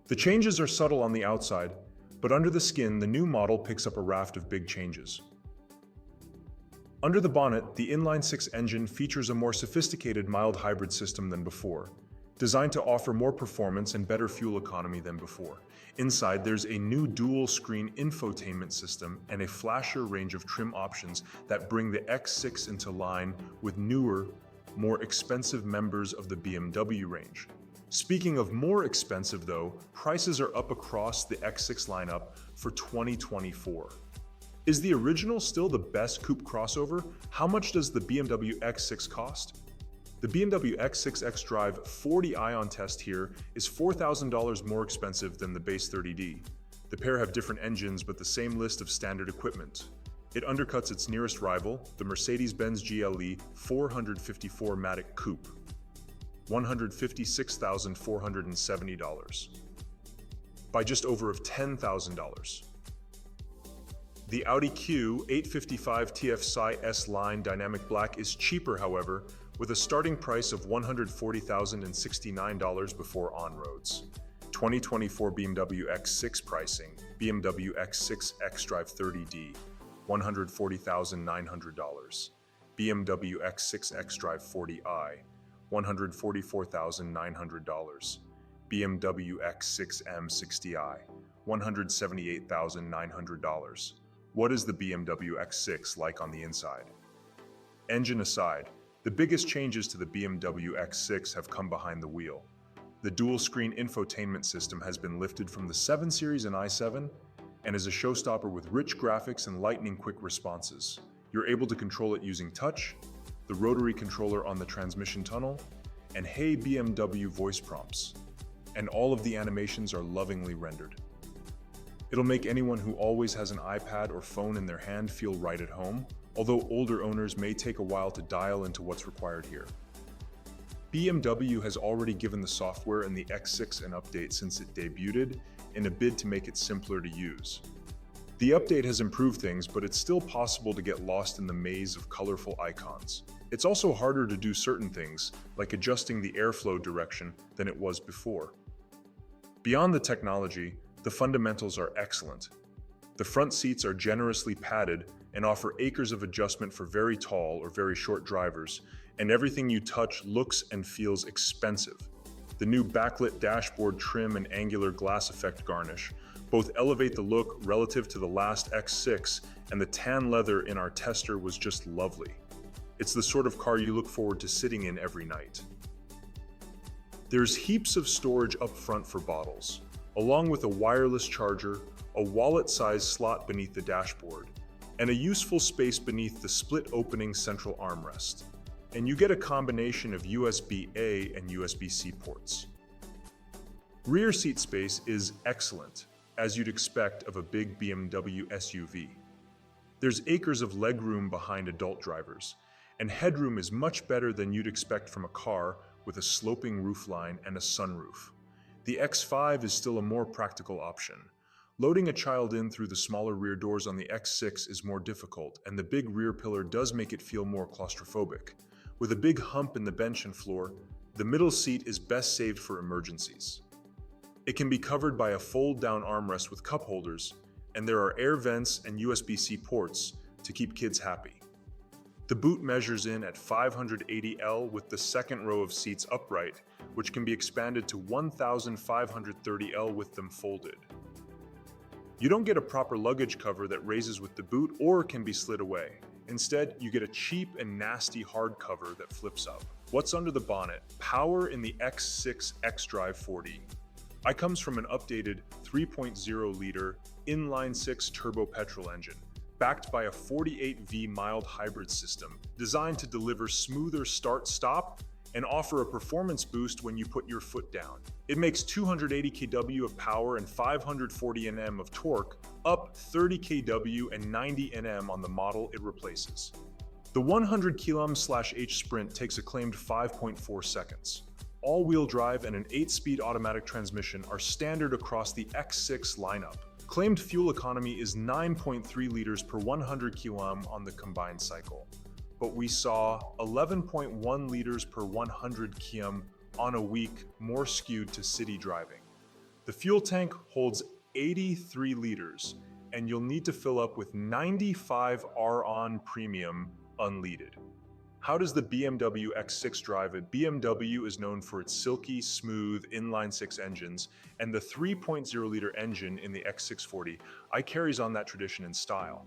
The changes are subtle on the outside, but under the skin, the new model picks up a raft of big changes. Under the bonnet, the inline-six engine features a more sophisticated mild hybrid system than before, designed to offer more performance and better fuel economy than before. Inside, there's a new dual-screen infotainment system and a flasher range of trim options that bring the X6 into line with newer, more expensive members of the BMW range. Speaking of more expensive though, prices are up across the X6 lineup for 2024. Is the original still the best coupe crossover? How much does the BMW X6 cost? The BMW X6 xDrive 40i on test here is $4,000 more expensive than the base 30D. The pair have different engines but the same list of standard equipment. It undercuts its nearest rival, the Mercedes-Benz GLE 454 Matic Coupe, $156,470, by just over $10,000. The Audi Q855 TFSI S-Line Dynamic Black is cheaper, however, with a starting price of $140,069 before on-roads. 2024 BMW X6 pricing, BMW X6 xDrive 30D, $140,900. BMW X6 xDrive 40i, $144,900. BMW X6 M60i, $178,900. What is the BMW X6 like on the inside? Engine aside, the biggest changes to the BMW X6 have come behind the wheel. The dual-screen infotainment system has been lifted from the 7 Series and i7 and is a showstopper with rich graphics and lightning-quick responses. You're able to control it using touch, the rotary controller on the transmission tunnel, and Hey BMW voice prompts. And all of the animations are lovingly rendered. It'll make anyone who always has an iPad or phone in their hand feel right at home, although older owners may take a while to dial into what's required here. BMW has already given the software in the X6 an update since it debuted, in a bid to make it simpler to use. The update has improved things, but it's still possible to get lost in the maze of colorful icons. It's also harder to do certain things, like adjusting the airflow direction, than it was before. Beyond the technology, the fundamentals are excellent. The front seats are generously padded and offer acres of adjustment for very tall or very short drivers, and everything you touch looks and feels expensive. The new backlit dashboard trim and angular glass effect garnish both elevate the look relative to the last X6, and the tan leather in our tester was just lovely. It's the sort of car you look forward to sitting in every night. There's heaps of storage up front for bottles, along with a wireless charger, a wallet-sized slot beneath the dashboard, and a useful space beneath the split-opening central armrest. And you get a combination of USB-A and USB-C ports. Rear seat space is excellent, as you'd expect of a big BMW SUV. There's acres of legroom behind adult drivers, and headroom is much better than you'd expect from a car with a sloping roofline and a sunroof. The X5 is still a more practical option. Loading a child in through the smaller rear doors on the X6 is more difficult, and the big rear pillar does make it feel more claustrophobic. With a big hump in the bench and floor, the middle seat is best saved for emergencies. It can be covered by a fold-down armrest with cup holders, and there are air vents and USB-C ports to keep kids happy. The boot measures in at 580L with the second row of seats upright, which can be expanded to 1,530L with them folded. You don't get a proper luggage cover that raises with the boot or can be slid away. Instead, you get a cheap and nasty hard cover that flips up. What's under the bonnet? Power in the X6 xDrive 40. I comes from an updated 3.0-liter inline-six turbo petrol engine, backed by a 48V mild hybrid system designed to deliver smoother start-stop and offer a performance boost when you put your foot down. It makes 280 kW of power and 540 Nm of torque, up 30 kW and 90 Nm on the model it replaces. The 100 km/h sprint takes a claimed 5.4 seconds. All-wheel drive and an 8-speed automatic transmission are standard across the X6 lineup. Claimed fuel economy is 9.3 liters per 100 km on the combined cycle, but we saw 11.1 liters per 100 km on a week more skewed to city driving. The fuel tank holds 83 liters, and you'll need to fill up with 95 R-on premium unleaded. How does the BMW X6 drive it? BMW is known for its silky, smooth inline-six engines, and the 3.0-liter engine in the X640i carries on that tradition in style.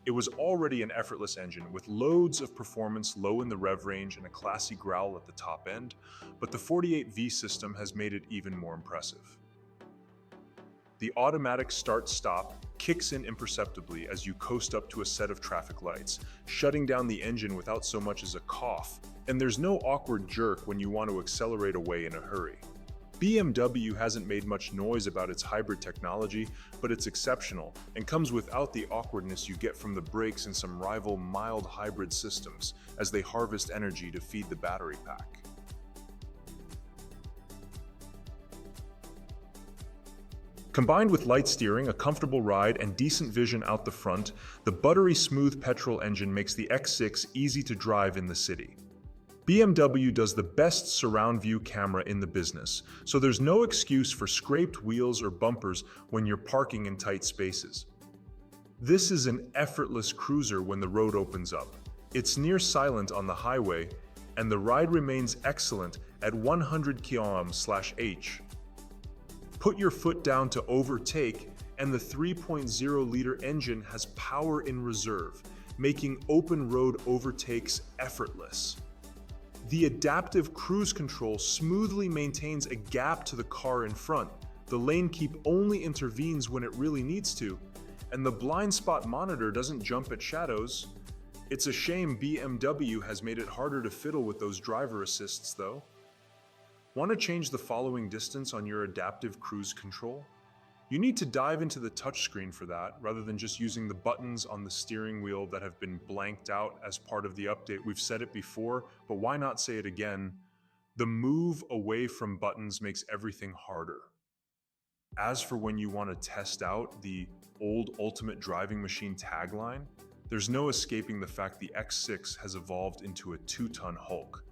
It was already an effortless engine with loads of performance low in the rev range and a classy growl at the top end, but the 48V system has made it even more impressive. The automatic start-stop kicks in imperceptibly as you coast up to a set of traffic lights, shutting down the engine without so much as a cough, and there's no awkward jerk when you want to accelerate away in a hurry. BMW hasn't made much noise about its hybrid technology, but it's exceptional and comes without the awkwardness you get from the brakes in some rival mild hybrid systems as they harvest energy to feed the battery pack. Combined with light steering, a comfortable ride, and decent vision out the front, the buttery smooth petrol engine makes the X6 easy to drive in the city. BMW does the best surround view camera in the business, so there's no excuse for scraped wheels or bumpers when you're parking in tight spaces. This is an effortless cruiser when the road opens up. It's near silent on the highway, and the ride remains excellent at 100 km/h. Put your foot down to overtake, and the 3.0-liter engine has power in reserve, making open road overtakes effortless. The adaptive cruise control smoothly maintains a gap to the car in front. The lane keep only intervenes when it really needs to, and the blind spot monitor doesn't jump at shadows. It's a shame BMW has made it harder to fiddle with those driver assists, though. Want to change the following distance on your adaptive cruise control? You need to dive into the touchscreen for that, rather than just using the buttons on the steering wheel that have been blanked out as part of the update. We've said it before, but why not say it again? The move away from buttons makes everything harder. As for when you want to test out the old Ultimate Driving Machine tagline, there's no escaping the fact the X6 has evolved into a 2-ton Hulk.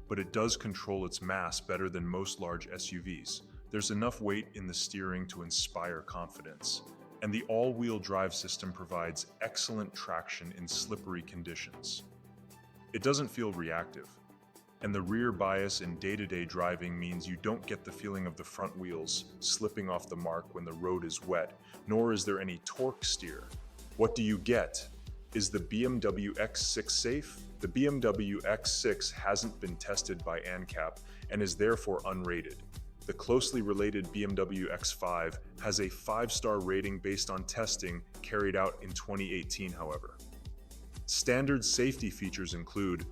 But it does control its mass better than most large SUVs. There's enough weight in the steering to inspire confidence, and the all-wheel drive system provides excellent traction in slippery conditions. It doesn't feel reactive, and the rear bias in day-to-day driving means you don't get the feeling of the front wheels slipping off the mark when the road is wet, nor is there any torque steer. What do you get? Is the BMW X6 safe? The BMW X6 hasn't been tested by ANCAP and is therefore unrated. The closely related BMW X5 has a 5-star rating based on testing carried out in 2018, however. Standard safety features include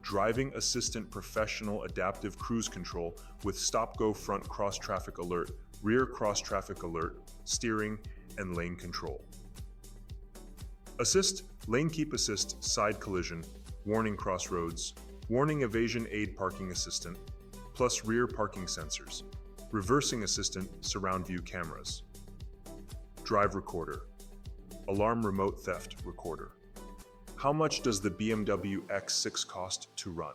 Driving Assistant Professional Adaptive Cruise Control with Stop-Go Front Cross-Traffic Alert, Rear Cross-Traffic Alert, Steering, and Lane Control. Assist, Lane Keep Assist, Side Collision, Warning Crossroads, Warning Evasion Aid Parking Assistant, plus rear parking sensors, Reversing Assistant Surround View Cameras, Drive Recorder, Alarm Remote Theft Recorder. How much does the BMW X6 cost to run?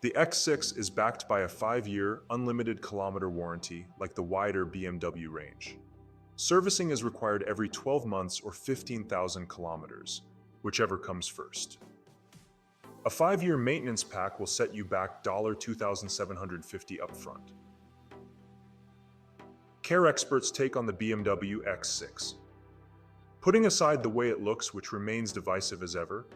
The X6 is backed by a 5-year, unlimited kilometer warranty like the wider BMW range. Servicing is required every 12 months or 15,000 kilometers, whichever comes first. A 5-year maintenance pack will set you back $2,750 upfront. Care experts take on the BMW X6. Putting aside the way it looks, which remains divisive as ever,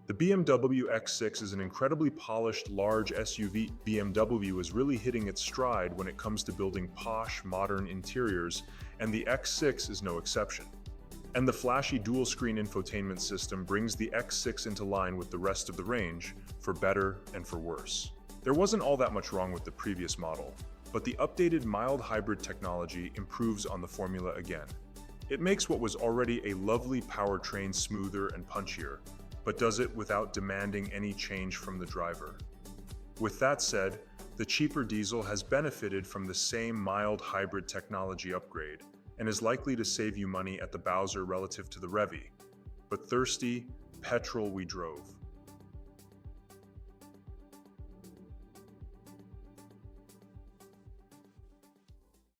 the BMW X6 is an incredibly polished, large SUV. BMW is really hitting its stride when it comes to building posh, modern interiors, and the X6 is no exception. And the flashy dual-screen infotainment system brings the X6 into line with the rest of the range, for better and for worse. There wasn't all that much wrong with the previous model, but the updated mild hybrid technology improves on the formula again. It makes what was already a lovely powertrain smoother and punchier, but does it without demanding any change from the driver. With that said, the cheaper diesel has benefited from the same mild hybrid technology upgrade, and is likely to save you money at the Bowser relative to the Revy. But thirsty, petrol we drove.